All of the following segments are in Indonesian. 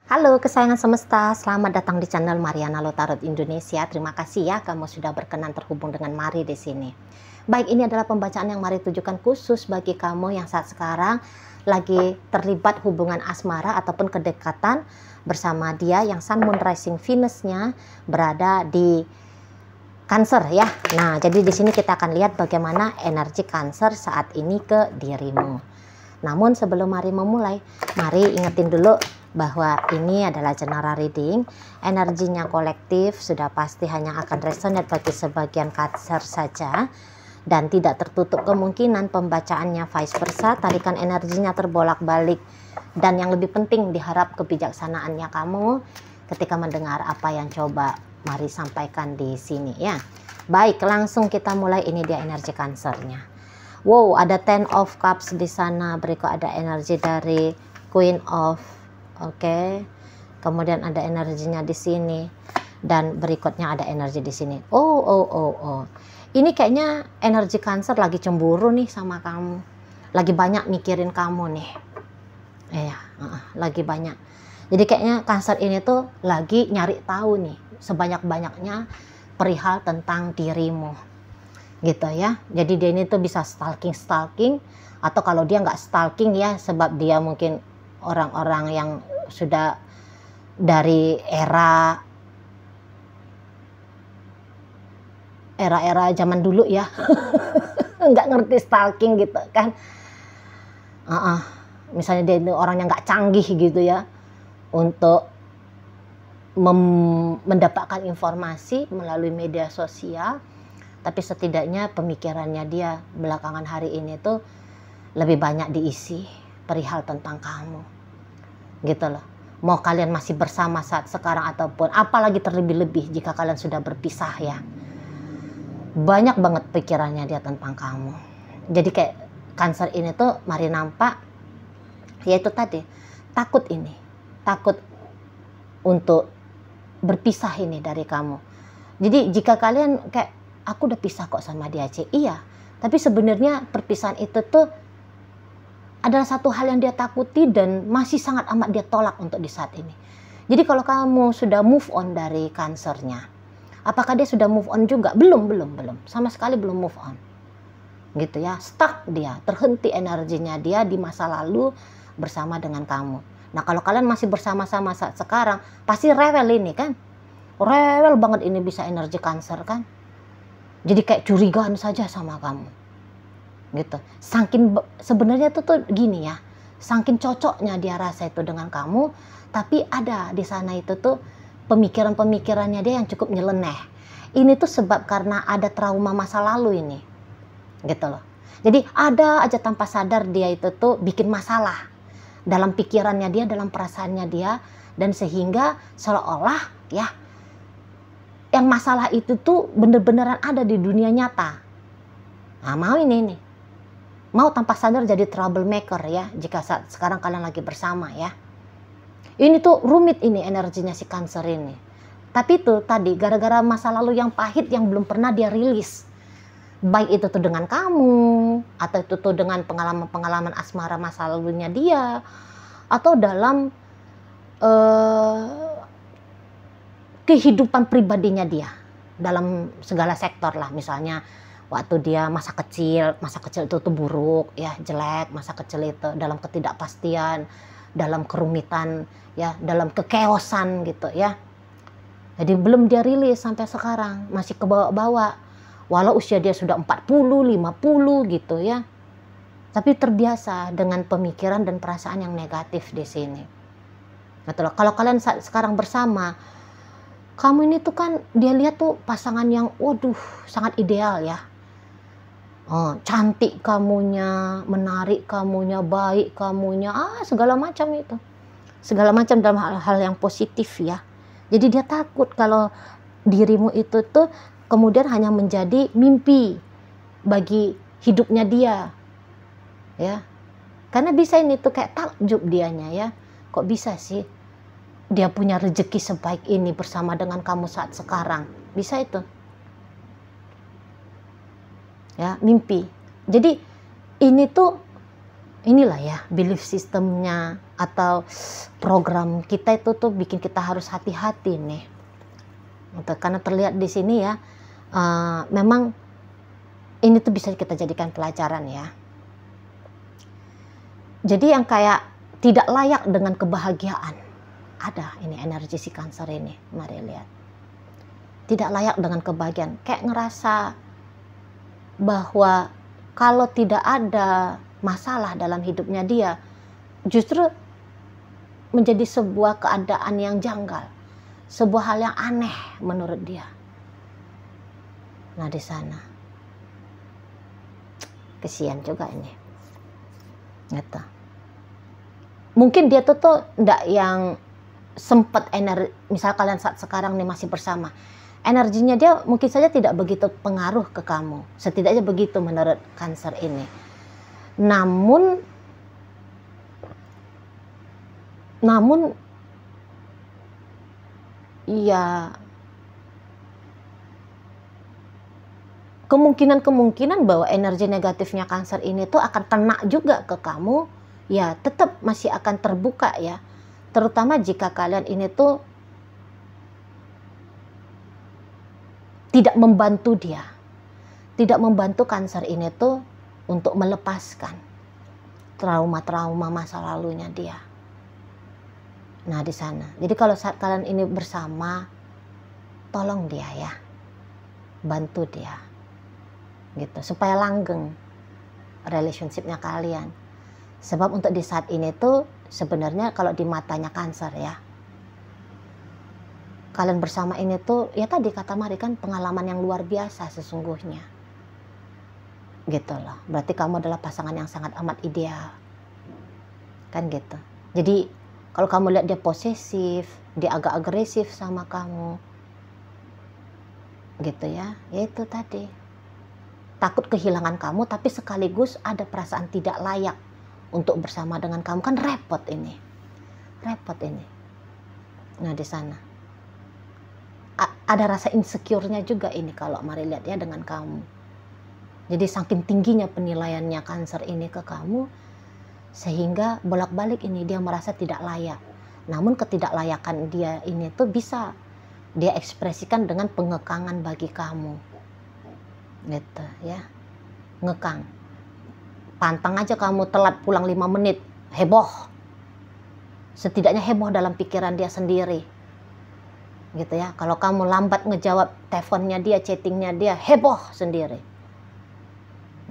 Halo kesayangan semesta, selamat datang di channel Mariana Lotarot Indonesia. Terima kasih ya kamu sudah berkenan terhubung dengan Mari di sini. Baik, ini adalah pembacaan yang Mari tujukan khusus bagi kamu yang saat sekarang lagi terlibat hubungan asmara ataupun kedekatan bersama dia yang Sun Moon Rising Venus-nya berada di Cancer ya. Nah, jadi di sini kita akan lihat bagaimana energi Cancer saat ini ke dirimu. Namun sebelum Mari memulai, Mari ingetin dulu bahwa ini adalah general reading, energinya kolektif, sudah pasti hanya akan resonate bagi sebagian Cancer saja, dan tidak tertutup kemungkinan pembacaannya vice versa, tarikan energinya terbolak-balik, dan yang lebih penting diharap kebijaksanaannya kamu ketika mendengar apa yang coba Mari sampaikan di sini ya. Baik, langsung kita mulai. Ini dia energi Cancernya. Wow, ada Ten of Cups di sana, berikut ada energi dari Queen of. Oke, kemudian ada energinya di sini, dan berikutnya ada energi di sini. Oh. Ini kayaknya energi Cancer lagi cemburu nih sama kamu, lagi banyak mikirin kamu nih. Lagi banyak. Jadi kayaknya Cancer ini tuh lagi nyari tahu nih sebanyak-banyaknya perihal tentang dirimu, gitu ya. Jadi dia ini tuh bisa stalking, atau kalau dia nggak stalking ya, sebab dia mungkin orang-orang yang sudah dari era zaman dulu ya, nggak ngerti stalking gitu kan. Misalnya dia itu orang yang nggak canggih gitu ya untuk mendapatkan informasi melalui media sosial, tapi setidaknya pemikirannya dia belakangan hari ini tuh lebih banyak diisi perihal tentang kamu, gitu loh. Mau kalian masih bersama saat sekarang ataupun apalagi terlebih-lebih jika kalian sudah berpisah ya, banyak banget pikirannya dia tentang kamu. Jadi kayak Cancer ini tuh Mari nampak yaitu tadi takut untuk berpisah ini dari kamu. Jadi jika kalian kayak, aku udah pisah kok sama dia, iya, tapi sebenarnya perpisahan itu tuh adalah satu hal yang dia takuti dan masih sangat amat dia tolak untuk di saat ini. Jadi kalau kamu sudah move on dari Cancernya, apakah dia sudah move on juga? Belum, sama sekali belum move on, gitu ya. Stuck dia, terhenti energinya dia di masa lalu bersama dengan kamu. Nah, kalau kalian masih bersama-sama saat sekarang, pasti rewel ini kan, rewel banget ini bisa energi Cancer kan. Jadi kayak curigaan saja sama kamu, gitu. Saking sebenarnya tuh gini ya, saking cocoknya dia rasa itu dengan kamu, tapi ada di sana itu tuh pemikirannya dia yang cukup nyeleneh. Ini tuh sebab karena ada trauma masa lalu ini, gitu loh. Jadi ada aja tanpa sadar dia itu tuh bikin masalah dalam pikirannya dia, dalam perasaannya dia, dan sehingga seolah-olah ya yang masalah itu tuh bener-beneran ada di dunia nyata. Nah, mau ini nih, mau tanpa sadar jadi troublemaker ya jika saat sekarang kalian lagi bersama ya. Ini tuh rumit ini energinya si Cancer ini. Tapi itu tadi gara-gara masa lalu yang pahit yang belum pernah dia rilis. Baik itu tuh dengan kamu, atau itu tuh dengan pengalaman-pengalaman asmara masa lalunya dia, atau dalam kehidupan pribadinya dia dalam segala sektor lah. Misalnya waktu dia masa kecil itu tuh buruk ya, jelek masa kecil itu, dalam ketidakpastian, dalam kerumitan ya, dalam kekeosan gitu ya. Jadi belum dia rilis sampai sekarang, masih kebawa-bawa. Walau usia dia sudah 40, 50 gitu ya. Tapi terbiasa dengan pemikiran dan perasaan yang negatif di sini. Betul. Kalau kalian sekarang bersama, kamu ini tuh kan dia lihat tuh pasangan yang waduh sangat ideal ya. Cantik kamunya, menarik kamunya, baik kamunya, segala macam itu. Segala macam dalam hal-hal yang positif ya. Jadi dia takut kalau dirimu itu tuh kemudian hanya menjadi mimpi bagi hidupnya dia ya. Karena bisa ini tuh kayak takjub dianya ya, kok bisa sih dia punya rezeki sebaik ini bersama dengan kamu saat sekarang. Bisa itu ya, mimpi. Jadi ini tuh inilah ya belief sistemnya atau program kita itu tuh bikin kita harus hati-hati nih. Karena terlihat di sini ya, memang ini tuh bisa kita jadikan pelajaran ya. Jadi yang kayak tidak layak dengan kebahagiaan, ada ini energi si Cancer ini, mari lihat. Tidak layak dengan kebahagiaan, kayak ngerasa bahwa kalau tidak ada masalah dalam hidupnya dia, justru menjadi sebuah keadaan yang janggal, sebuah hal yang aneh menurut dia. Nah di sana kesian juga ini, gitu. Mungkin dia tuh ndak yang sempat energi, misal kalian saat sekarang nih masih bersama, energinya dia mungkin saja tidak begitu pengaruh ke kamu, setidaknya begitu menurut Cancer ini. Namun ya kemungkinan bahwa energi negatifnya Cancer ini tuh akan kena juga ke kamu, ya tetap masih akan terbuka ya. Terutama jika kalian ini tuh tidak membantu dia, tidak membantu Cancer ini tuh untuk melepaskan trauma-trauma masa lalunya dia. Nah di sana. Jadi kalau saat kalian ini bersama, tolong dia ya, bantu dia, gitu, supaya langgeng relationshipnya kalian. Sebab untuk di saat ini tuh sebenarnya kalau di matanya Cancer ya, kalian bersama ini tuh ya tadi kata Mari kan pengalaman yang luar biasa sesungguhnya, gitu loh. Berarti kamu adalah pasangan yang sangat amat ideal, kan gitu. Jadi kalau kamu lihat dia posesif, dia agak agresif sama kamu, gitu ya, ya itu tadi, takut kehilangan kamu, tapi sekaligus ada perasaan tidak layak untuk bersama dengan kamu, kan repot ini. Nah di sana ada rasa insecure-nya juga ini kalau Mari lihat ya dengan kamu. Jadi saking tingginya penilaiannya Cancer ini ke kamu, sehingga bolak-balik ini dia merasa tidak layak. Namun ketidaklayakan dia ini tuh bisa dia ekspresikan dengan pengekangan bagi kamu, gitu ya, ngekang. Pantang aja kamu telat pulang 5 menit, heboh. Setidaknya heboh dalam pikiran dia sendiri, gitu ya. Kalau kamu lambat ngejawab teleponnya dia, chattingnya dia, heboh sendiri,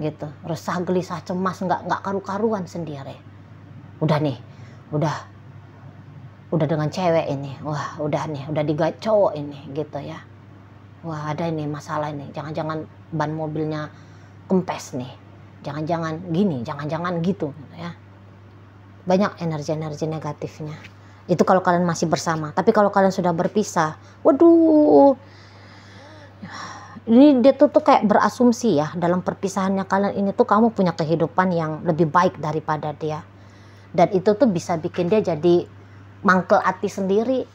gitu. Resah, gelisah, cemas, nggak karu-karuan sendiri. Udah nih, udah dengan cewek ini, wah udah digait cowok ini, gitu ya. Wah ada ini masalah ini, jangan-jangan ban mobilnya kempes nih, jangan-jangan gini, jangan-jangan gitu ya. Banyak energi-energi negatifnya. Itu kalau kalian masih bersama. Tapi kalau kalian sudah berpisah, waduh, ini dia tuh kayak berasumsi ya, dalam perpisahannya kalian ini tuh kamu punya kehidupan yang lebih baik daripada dia. Dan itu tuh bisa bikin dia jadi mangkel hati sendiri,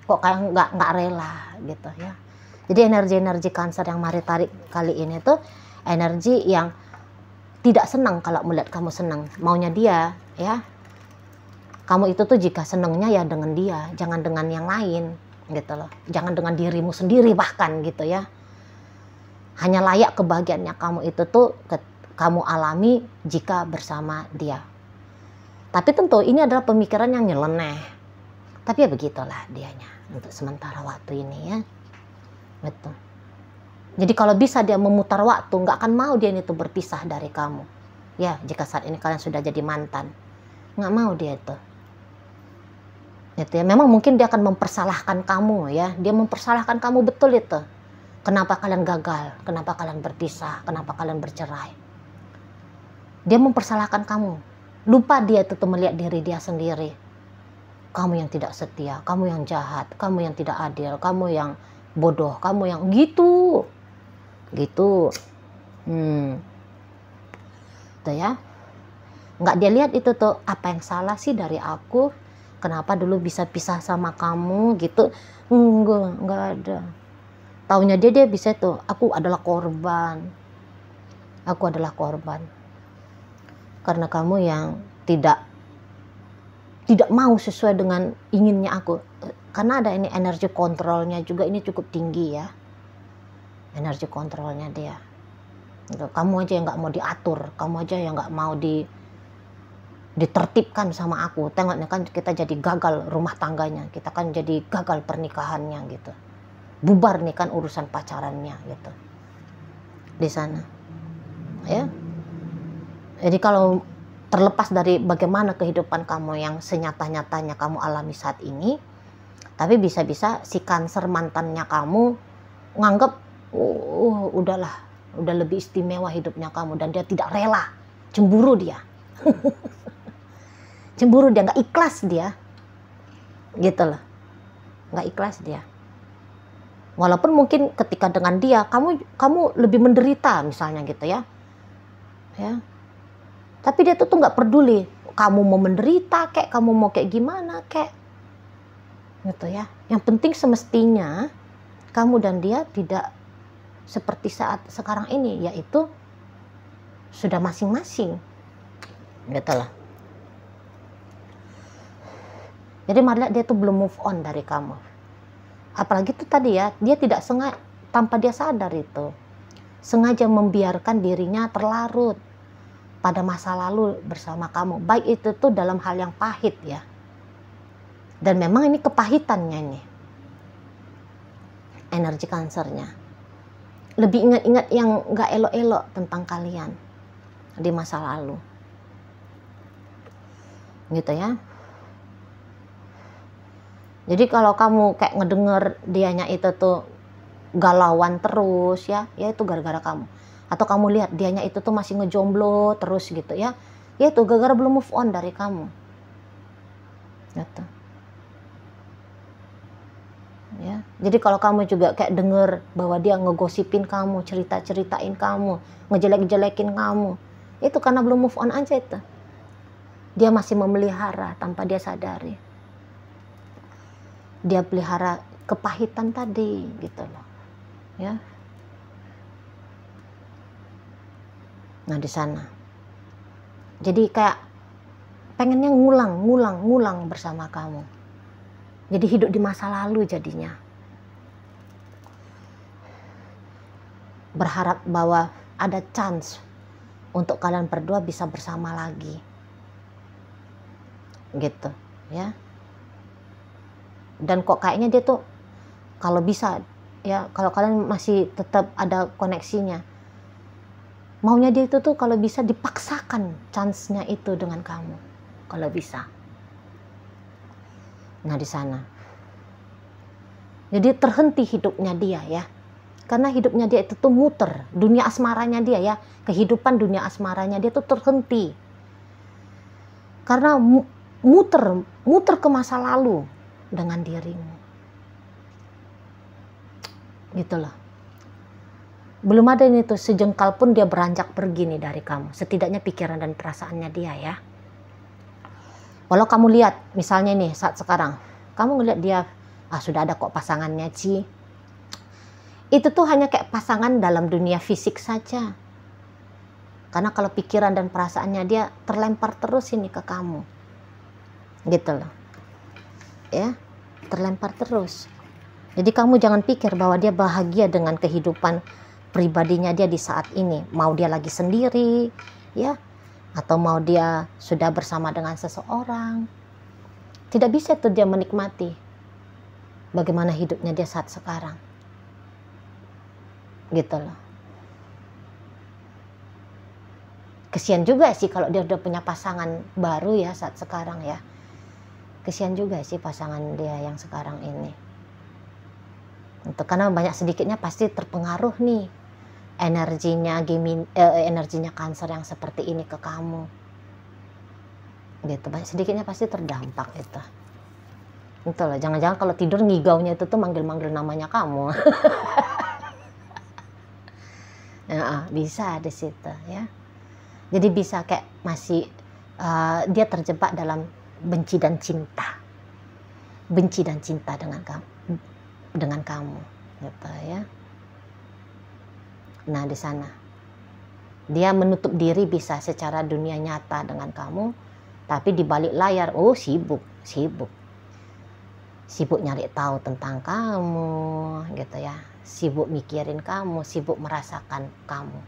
kok kayak nggak rela gitu ya. Jadi energi-energi Cancer yang Mari tarik kali ini tuh energi yang tidak senang kalau melihat kamu senang, maunya dia ya. Kamu itu tuh jika senangnya ya dengan dia, jangan dengan yang lain, gitu loh. Jangan dengan dirimu sendiri bahkan, gitu ya. Hanya layak kebahagiaannya kamu itu tuh kamu alami jika bersama dia. Tapi tentu ini adalah pemikiran yang nyeleneh. Tapi ya begitulah dianya untuk sementara waktu ini ya. Betul. Jadi kalau bisa dia memutar waktu, nggak akan mau dia itu berpisah dari kamu. Ya, jika saat ini kalian sudah jadi mantan, nggak mau dia itu. Gitu ya. Memang mungkin dia akan mempersalahkan kamu ya. Dia mempersalahkan kamu betul itu. Kenapa kalian gagal? Kenapa kalian berpisah? Kenapa kalian bercerai? Dia mempersalahkan kamu. Lupa dia itu tuh melihat diri dia sendiri. Kamu yang tidak setia, kamu yang jahat, kamu yang tidak adil, kamu yang bodoh, kamu yang gitu. Gitu. Tuh ya. Nggak dia lihat itu tuh, apa yang salah sih dari aku? Kenapa dulu bisa pisah sama kamu gitu? Enggak ada. Taunya dia bisa tuh, aku adalah korban. Aku adalah korban. Karena kamu yang tidak tidak mau sesuai dengan inginnya aku. Karena ada ini energi kontrolnya juga, ini cukup tinggi ya. Energi kontrolnya dia. Kamu aja yang nggak mau diatur, kamu aja yang nggak mau ditertibkan sama aku. Tengok nih kan kita jadi gagal rumah tangganya, kita kan jadi gagal pernikahannya gitu. Bubar nih kan urusan pacarannya gitu. Di sana. Ya. Jadi kalau terlepas dari bagaimana kehidupan kamu yang senyata-nyatanya kamu alami saat ini, tapi bisa-bisa si Cancer mantannya kamu nganggep udahlah, udah lebih istimewa hidupnya kamu, dan dia tidak rela, cemburu dia. Cemburu dia, nggak ikhlas dia, gitu loh, nggak ikhlas dia. Walaupun mungkin ketika dengan dia kamu lebih menderita misalnya gitu ya, ya. Tapi dia tuh nggak peduli, kamu mau menderita kayak, kamu mau kayak gimana kayak, gitu ya. Yang penting semestinya kamu dan dia tidak seperti saat sekarang ini, yaitu sudah masing-masing, gitu lah. Jadi marilah dia tuh belum move on dari kamu. Apalagi tuh tadi ya, dia tidak sengaja, tanpa dia sadar itu, sengaja membiarkan dirinya terlarut pada masa lalu bersama kamu. Baik itu tuh dalam hal yang pahit ya. Dan memang ini kepahitannya ini. Energi Cancernya. Lebih ingat-ingat yang gak elok-elok tentang kalian di masa lalu. Gitu ya. Jadi kalau kamu kayak ngedenger dianya itu tuh galauan terus ya itu gara-gara kamu. Atau kamu lihat dianya itu tuh masih ngejomblo terus gitu ya itu gara-gara belum move on dari kamu. Gitu. Ya, jadi kalau kamu juga kayak denger bahwa dia ngegosipin kamu, cerita-ceritain kamu, ngejelek-jelekin kamu, itu karena belum move on aja itu. Dia masih memelihara tanpa dia sadari. Dia pelihara kepahitan tadi, gitu loh. Ya. Nah di sana. Jadi kayak pengennya ngulang bersama kamu. Jadi hidup di masa lalu jadinya. Berharap bahwa ada chance untuk kalian berdua bisa bersama lagi. Gitu, ya. Dan kok kayaknya dia tuh kalau bisa ya, kalau kalian masih tetap ada koneksinya, maunya dia itu tuh kalau bisa dipaksakan chance-nya itu dengan kamu. Kalau bisa. Nah di sana. Jadi terhenti hidupnya dia ya. Karena hidupnya dia itu tuh muter, dunia asmaranya dia ya, kehidupan dunia asmaranya dia tuh terhenti. Karena muter ke masa lalu dengan dirimu. Gitu loh. Belum ada ini tuh sejengkal pun dia beranjak pergi nih dari kamu. Setidaknya pikiran dan perasaannya dia ya. Walau kamu lihat misalnya nih saat sekarang, kamu ngeliat dia, sudah ada kok pasangannya Ci. Itu tuh hanya kayak pasangan dalam dunia fisik saja. Karena kalau pikiran dan perasaannya dia terlempar terus ini ke kamu. Gitu loh. Ya, terlempar terus. Jadi kamu jangan pikir bahwa dia bahagia dengan kehidupan pribadinya dia di saat ini. Mau dia lagi sendiri, ya, atau mau dia sudah bersama dengan seseorang. Tidak bisa tuh dia menikmati bagaimana hidupnya dia saat sekarang. Gitu loh. Kesian juga sih kalau dia udah punya pasangan baru ya saat sekarang ya. Kesian juga sih pasangan dia yang sekarang ini. Karena banyak sedikitnya pasti terpengaruh nih energinya Cancer yang seperti ini ke kamu. Gitu, banyak sedikitnya pasti terdampak itu. Itu loh, jangan-jangan kalau tidur ngigaunya itu tuh manggil-manggil namanya kamu. Ya, bisa di situ ya. Jadi bisa kayak masih dia terjebak dalam benci dan cinta dengan kamu, gitu ya. Nah di sana dia menutup diri bisa secara dunia nyata dengan kamu, Tapi di balik layar, oh sibuk nyari tahu tentang kamu, gitu ya. Sibuk mikirin kamu, sibuk merasakan kamu,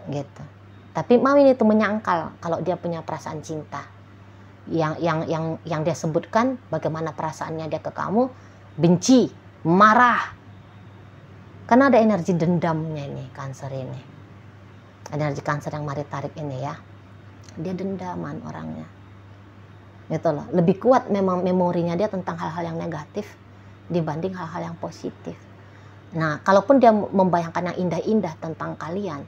gitu. Tapi mau ini tuh menyangkal kalau dia punya perasaan cinta. Yang dia sebutkan bagaimana perasaannya dia ke kamu, benci, marah. Karena ada energi dendamnya ini, Cancer ini. Energi Cancer yang mari tarik ini ya. Dia dendaman orangnya. Gitu loh. Lebih kuat memang memorinya dia tentang hal-hal yang negatif dibanding hal-hal yang positif. Nah, kalaupun dia membayangkan yang indah-indah tentang kalian,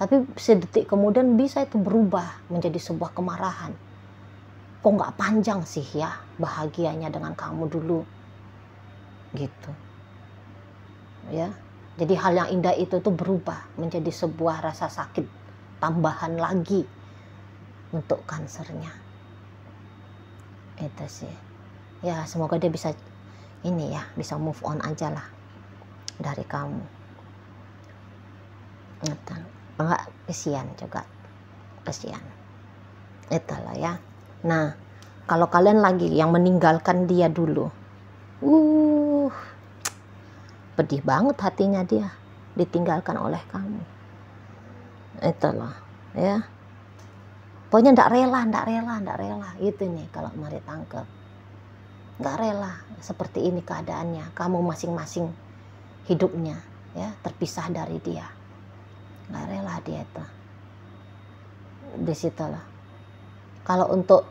tapi sedetik kemudian bisa itu berubah menjadi sebuah kemarahan. Kok nggak panjang sih ya bahagianya dengan kamu dulu, gitu. Ya, jadi hal yang indah itu tuh berubah menjadi sebuah rasa sakit tambahan lagi untuk Cancernya. Itu sih. Ya, semoga dia bisa ini ya, bisa move on aja lah dari kamu. Enggak, kesian juga. Kesian. Itulah ya. Nah, kalau kalian lagi yang meninggalkan dia dulu. Pedih banget hatinya dia ditinggalkan oleh kamu. Itulah ya. Pokoknya ndak rela. Itu nih kalau mari tangkep. Nggak rela seperti ini keadaannya. Kamu masing-masing hidupnya ya terpisah dari dia. Nggak rela dia itu. Disitulah. Kalau untuk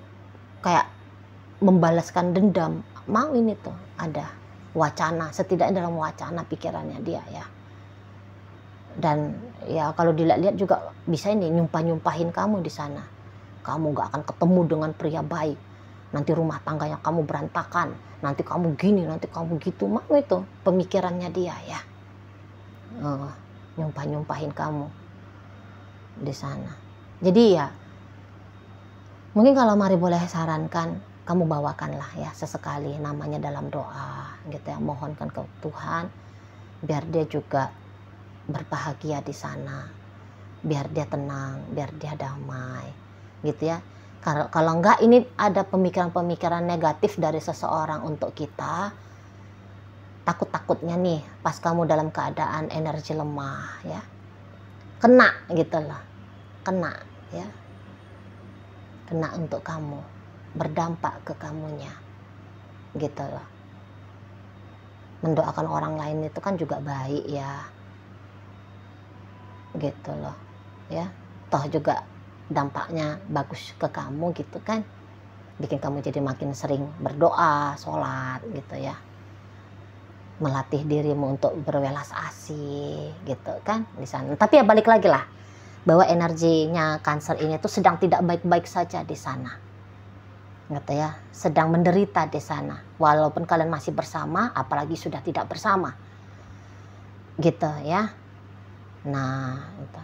kayak membalaskan dendam, mau ini tuh ada wacana, setidaknya dalam wacana pikirannya dia ya. Dan ya kalau dilihat-lihat juga bisa ini nyumpahin kamu di sana. Kamu gak akan ketemu dengan pria baik. Nanti rumah tangganya kamu berantakan. Nanti kamu gini, nanti kamu gitu. Mau itu pemikirannya dia ya. Nyumpahin kamu di sana. Jadi ya, mungkin kalau mari boleh sarankan, kamu bawakanlah ya sesekali namanya dalam doa gitu ya. Mohonkan ke Tuhan biar dia juga berbahagia di sana. Biar dia tenang, biar dia damai. Gitu ya. Kalau enggak ini ada pemikiran-pemikiran negatif dari seseorang untuk kita, takut-takutnya nih pas kamu dalam keadaan energi lemah ya, kena gitu loh, kena ya, kena untuk kamu, berdampak ke kamunya gitu loh. Mendoakan orang lain itu kan juga baik ya, gitu loh ya, toh juga dampaknya bagus ke kamu gitu kan, bikin kamu jadi makin sering berdoa, sholat gitu ya, melatih dirimu untuk berwelas asih gitu kan di sana. Tapi ya balik lagi lah bahwa energinya Cancer ini tuh sedang tidak baik-baik saja di sana gitu ya, sedang menderita di sana walaupun kalian masih bersama, apalagi sudah tidak bersama gitu ya. Nah itu.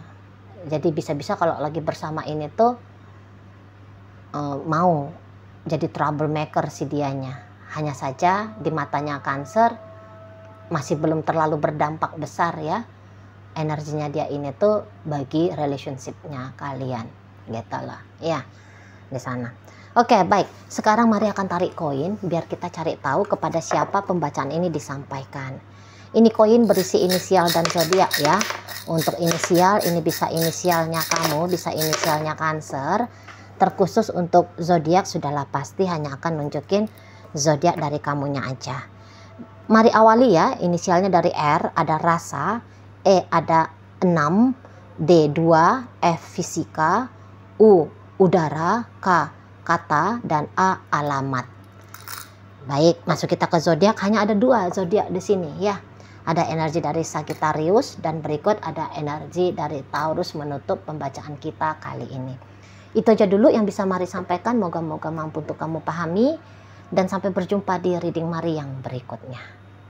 Jadi bisa-bisa kalau lagi bersama ini tuh mau jadi troublemaker si dianya. Hanya saja di matanya Cancer masih belum terlalu berdampak besar ya energinya dia ini tuh bagi relationship-nya kalian gitu lah ya di sana. Oke, baik. Sekarang mari akan tarik koin biar kita cari tahu kepada siapa pembacaan ini disampaikan. Ini koin berisi inisial dan zodiak ya. Untuk inisial ini bisa inisialnya kamu, bisa inisialnya Cancer. Terkhusus untuk zodiak sudahlah pasti hanya akan nunjukin zodiak dari kamunya aja. Mari awali ya, inisialnya dari R ada rasa, E ada 6, D 2, F fisika, U udara, K kata, dan A alamat. Baik, masuk kita ke zodiak, hanya ada 2 zodiak di sini ya. Ada energi dari Sagittarius dan berikut ada energi dari Taurus menutup pembacaan kita kali ini. Itu aja dulu yang bisa Mari sampaikan, moga-moga mampu untuk kamu pahami dan sampai berjumpa di reading Mari yang berikutnya.